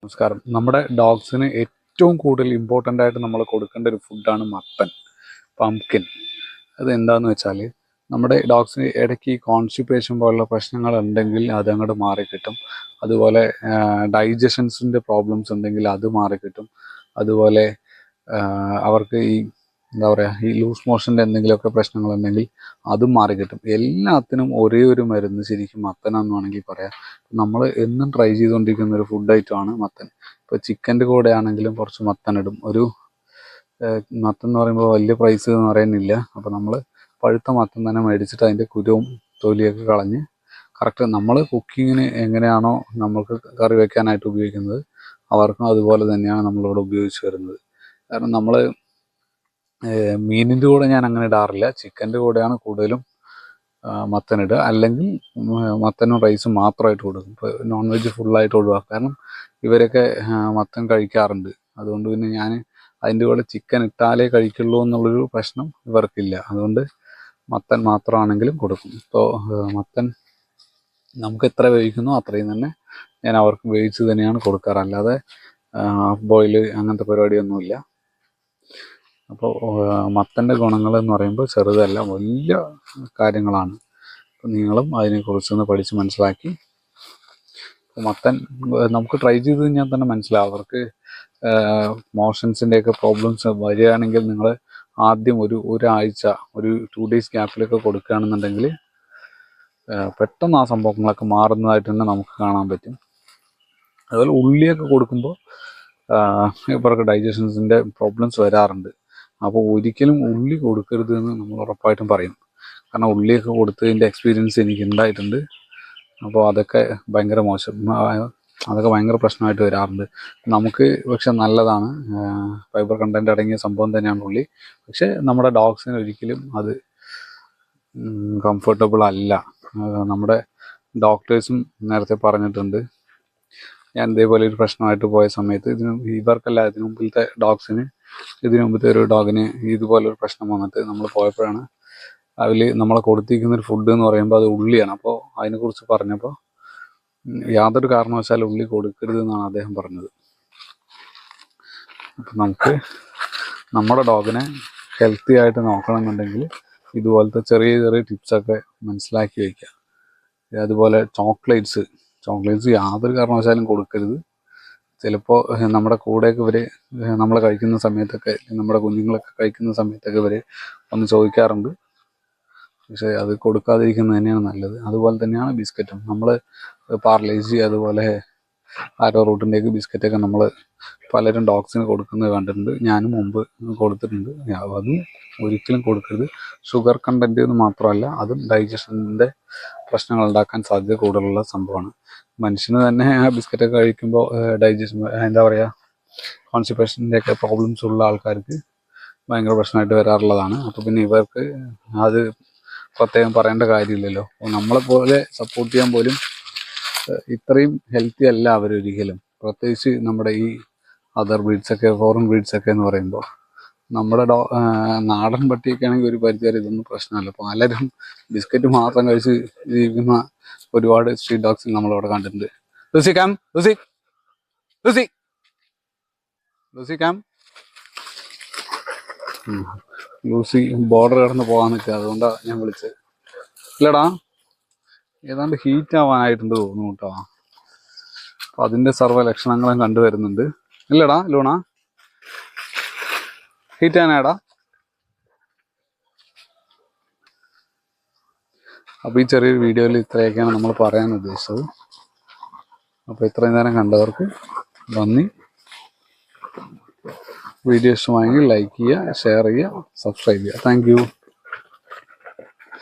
നമസ്കാരം. നമ്മുടെ ഡോഗ്സിന് ഏറ്റവും കൂടുതൽ ഇമ്പോർട്ടൻ്റ് ആയിട്ട് നമ്മൾ കൊടുക്കേണ്ട ഒരു ഫുഡാണ് മത്തൻ, പംകിൻ. അത് എന്താണെന്ന് വെച്ചാൽ നമ്മുടെ ഡോഗ്സിന് ഇടയ്ക്ക് ഈ കോൺസ്റ്റിപ്പേഷൻ പോലുള്ള പ്രശ്നങ്ങൾ ഉണ്ടെങ്കിൽ അതങ്ങോട്ട് മാറിക്കിട്ടും. അതുപോലെ ഡൈജഷൻസിൻ്റെ പ്രോബ്ലംസ് ഉണ്ടെങ്കിൽ അത് മാറിക്കിട്ടും. അതുപോലെ അവർക്ക് ഈ എന്താ പറയുക, ഈ ലൂസ് മോഷൻ്റെ എന്തെങ്കിലുമൊക്കെ പ്രശ്നങ്ങളുണ്ടെങ്കിൽ അതും മാറിക്കിട്ടും. എല്ലാത്തിനും ഒരേ ഒരു മരുന്ന് ശരിക്കും മത്തനാന്ന് വേണമെങ്കിൽ പറയാം. നമ്മൾ എന്നും ട്രൈ ചെയ്തുകൊണ്ടിരിക്കുന്ന ഒരു ഫുഡ് ഐറ്റമാണ് മത്തൻ. ഇപ്പോൾ ചിക്കൻ്റെ കൂടെ ആണെങ്കിലും കുറച്ച് മത്തൻ ഇടും. ഒരു മത്തൻ എന്ന് പറയുമ്പോൾ വലിയ പ്രൈസ് എന്ന് പറയുന്നില്ല. അപ്പോൾ നമ്മൾ പഴുത്ത മത്തൻ തന്നെ മേടിച്ചിട്ട് അതിൻ്റെ കുരുവും തൊലിയൊക്കെ കളഞ്ഞ് കറക്റ്റ് നമ്മൾ കുക്കിങ്ങിന് എങ്ങനെയാണോ നമുക്ക് കറി വെക്കാനായിട്ട് ഉപയോഗിക്കുന്നത് അവർക്കും അതുപോലെ തന്നെയാണ് നമ്മളിവിടെ ഉപയോഗിച്ച് വരുന്നത്. കാരണം നമ്മൾ മീനിൻ്റെ കൂടെ ഞാൻ അങ്ങനെ ഇടാറില്ല. ചിക്കൻ്റെ കൂടെയാണ് കൂടുതലും മത്തനിടുക. അല്ലെങ്കിൽ മത്തനും റൈസും മാത്രമായിട്ട് കൊടുക്കും. ഇപ്പോൾ നോൺ വെജ് ഫുള്ളായിട്ട് ഒഴിവാക്കും. കാരണം ഇവരൊക്കെ മത്തൻ കഴിക്കാറുണ്ട്. അതുകൊണ്ട് പിന്നെ ഞാൻ അതിൻ്റെ കൂടെ ചിക്കൻ ഇട്ടാലേ കഴിക്കുള്ളൂ എന്നുള്ളൊരു പ്രശ്നം ഇവർക്കില്ല. അതുകൊണ്ട് മത്തൻ മാത്രമാണെങ്കിലും കൊടുക്കും. ഇപ്പോൾ മത്തൻ നമുക്ക് എത്ര വേവിക്കുന്നോ അത്രയും തന്നെ ഞാൻ അവർക്ക് വേവിച്ച് തന്നെയാണ് കൊടുക്കാറ്. അല്ലാതെ ഹാഫ് ബോയിൽ അങ്ങനത്തെ പരിപാടിയൊന്നുമില്ല. അപ്പോൾ മത്തൻ്റെ ഗുണങ്ങളെന്ന് പറയുമ്പോൾ ചെറുതല്ല, വലിയ കാര്യങ്ങളാണ്. അപ്പോൾ നിങ്ങളും അതിനെക്കുറിച്ചൊന്ന് പഠിച്ച് മനസ്സിലാക്കി. മത്തൻ നമുക്ക് ട്രൈ ചെയ്ത് കഴിഞ്ഞാൽ തന്നെ മനസ്സിലാവും. അവർക്ക് മോഷൻസിൻ്റെയൊക്കെ പ്രോബ്ലംസ് വരികയാണെങ്കിൽ നിങ്ങൾ ആദ്യം ഒരാഴ്ച ഒരു 2 days ഗ്യാപ്പിലൊക്കെ കൊടുക്കുകയാണെന്നുണ്ടെങ്കിൽ പെട്ടെന്ന് ആ സംഭവങ്ങളൊക്കെ മാറുന്നതായിട്ട് തന്നെ നമുക്ക് കാണാൻ പറ്റും. അതുപോലെ ഉള്ളിയൊക്കെ കൊടുക്കുമ്പോൾ ഇവർക്ക് ഡൈജഷൻസിൻ്റെ പ്രോബ്ലംസ് വരാറുണ്ട്. അപ്പോൾ ഒരിക്കലും ഉള്ളി കൊടുക്കരുത് എന്ന് നമ്മൾ ഉറപ്പായിട്ടും പറയും. കാരണം ഉള്ളിയൊക്കെ കൊടുത്തതിൻ്റെ എക്സ്പീരിയൻസ് എനിക്ക് ഉണ്ടായിട്ടുണ്ട്. അപ്പോൾ അതൊക്കെ ഭയങ്കര മോശം, അതൊക്കെ ഭയങ്കര പ്രശ്നമായിട്ട് വരാറുണ്ട്. നമുക്ക് പക്ഷെ നല്ലതാണ്, ഫൈബർ കണ്ടൻറ്റ് അടങ്ങിയ സംഭവം തന്നെയാണ് ഉള്ളി. പക്ഷേ നമ്മുടെ ഡോഗ്സിന് ഒരിക്കലും അത് കംഫർട്ടബിൾ അല്ല. നമ്മുടെ ഡോക്ടേഴ്സും നേരത്തെ പറഞ്ഞിട്ടുണ്ട്. ഞാൻ ഇതേപോലെ ഒരു പ്രശ്നമായിട്ട് പോയ സമയത്ത് ഇവർക്കല്ല, ഇതിനു മുമ്പിലത്തെ ഡോഗ്സിന്, ഇതിനു മുമ്പത്തെ ഒരു ഡോഗിന് ഇതുപോലൊരു പ്രശ്നം വന്നിട്ട് നമ്മൾ പോയപ്പോഴാണ് അതിൽ നമ്മളെ കൊടുത്തിരിക്കുന്നൊരു ഫുഡ് എന്ന് പറയുമ്പോൾ അത് ഉള്ളിയാണ്. അപ്പോൾ അതിനെക്കുറിച്ച് പറഞ്ഞപ്പോൾ യാതൊരു കാരണവശാലും ഉള്ളി കൊടുക്കരുത് എന്നാണ് അദ്ദേഹം പറഞ്ഞത്. അപ്പം നമുക്ക് നമ്മുടെ ഡോഗിനെ ഹെൽത്തി ആയിട്ട് നോക്കണമെന്നുണ്ടെങ്കിൽ ഇതുപോലത്തെ ചെറിയ ചെറിയ ടിപ്സൊക്കെ മനസ്സിലാക്കി വയ്ക്കുക. അതുപോലെ ചോക്ലേറ്റ്സ് യാതൊരു കാരണവശാലും കൊടുക്കരുത്. ചിലപ്പോൾ നമ്മുടെ കൂടെയൊക്കെ ഇവർ നമ്മൾ കഴിക്കുന്ന സമയത്തൊക്കെ, നമ്മുടെ കുഞ്ഞുങ്ങളൊക്കെ കഴിക്കുന്ന സമയത്തൊക്കെ ഇവർ ഒന്ന് ചോദിക്കാറുണ്ട്. പക്ഷേ അത് കൊടുക്കാതിരിക്കുന്നത് തന്നെയാണ് നല്ലത്. അതുപോലെ തന്നെയാണ് ബിസ്ക്കറ്റും. നമ്മൾ പാർലേജി അതുപോലെ ആരോ റൂട്ടിൻ്റെയൊക്കെ ബിസ്ക്കറ്റൊക്കെ നമ്മൾ പലരും ഡോഗ്സിന് കൊടുക്കുന്നത് കണ്ടിട്ടുണ്ട്. ഞാനും മുമ്പ് കൊടുത്തിട്ടുണ്ട്. അതും ഒരിക്കലും കൊടുക്കരുത്. ഷുഗർ കണ്ടൻറ്റ് എന്ന് മാത്രമല്ല, അതും ഡൈജഷൻ്റെ പ്രശ്നങ്ങൾ ഉണ്ടാക്കാൻ സാധ്യത കൂടുതലുള്ള സംഭവമാണ്. മനുഷ്യന് തന്നെ ആ ബിസ്ക്കറ്റൊക്കെ കഴിക്കുമ്പോൾ ഡൈജഷൻ എന്താ പറയുക, കോൺസ്റ്റിപ്പേഷൻ്റെയൊക്കെ പ്രോബ്ലംസ് ഉള്ള ആൾക്കാർക്ക് ഭയങ്കര പ്രശ്നമായിട്ട് വരാറുള്ളതാണ്. അപ്പോൾ പിന്നെ ഇവർക്ക് അത് പ്രത്യേകം പറയേണ്ട കാര്യമില്ലല്ലോ. നമ്മളെപ്പോലെ സപ്പോർട്ട് ചെയ്യാൻ പോലും ഇത്രയും ഹെൽത്തി അല്ല അവരൊരിക്കലും. പ്രത്യേകിച്ച് നമ്മുടെ ഈ അതർ ബ്രീഡ്സൊക്കെ, ഫോറിൻ ബ്രീഡ്സൊക്കെ എന്ന് പറയുമ്പോൾ നമ്മുടെ നാടൻ പട്ടിയൊക്കെ ആണെങ്കിൽ ഒരു പരിധി വരെ ഇതൊന്നും പ്രശ്നമല്ല. പലരും ബിസ്ക്കറ്റ് മാത്രം കഴിച്ച് ജീവിക്കുന്ന ഒരുപാട് സ്ട്രീറ്റ് ഡോഗ്സ് നമ്മളവിടെ കണ്ടിട്ടുണ്ട്. Lucy calm, Lucy calm. Lucy border കടന്ന് പോകാൻ നിൽക്കുക, അതുകൊണ്ടാണ് ഞാൻ വിളിച്ചത്. ഇല്ലടാ, ഏതാണ്ട് ഹീറ്റ് ആവാനായിട്ടുണ്ട് തോന്നുന്നു കേട്ടോ. അപ്പം അതിൻ്റെ സർവ്വ ലക്ഷണങ്ങളും കണ്ടുവരുന്നുണ്ട്. ഇല്ലടാ ലൂണ, ഹീറ്റ് ആനാടാ. അപ്പോൾ ഈ ചെറിയൊരു വീഡിയോയിൽ ഇത്രയൊക്കെയാണ് നമ്മൾ പറയാൻ ഉദ്ദേശിച്ചത്. അപ്പോൾ ഇത്രയും നേരം കണ്ടവർക്ക് നന്ദി. വീഡിയോ ഇഷ്ടമായെങ്കിൽ ലൈക്ക് ചെയ്യുക, ഷെയർ ചെയ്യുക, സബ്സ്ക്രൈബ് ചെയ്യുക. Thank you.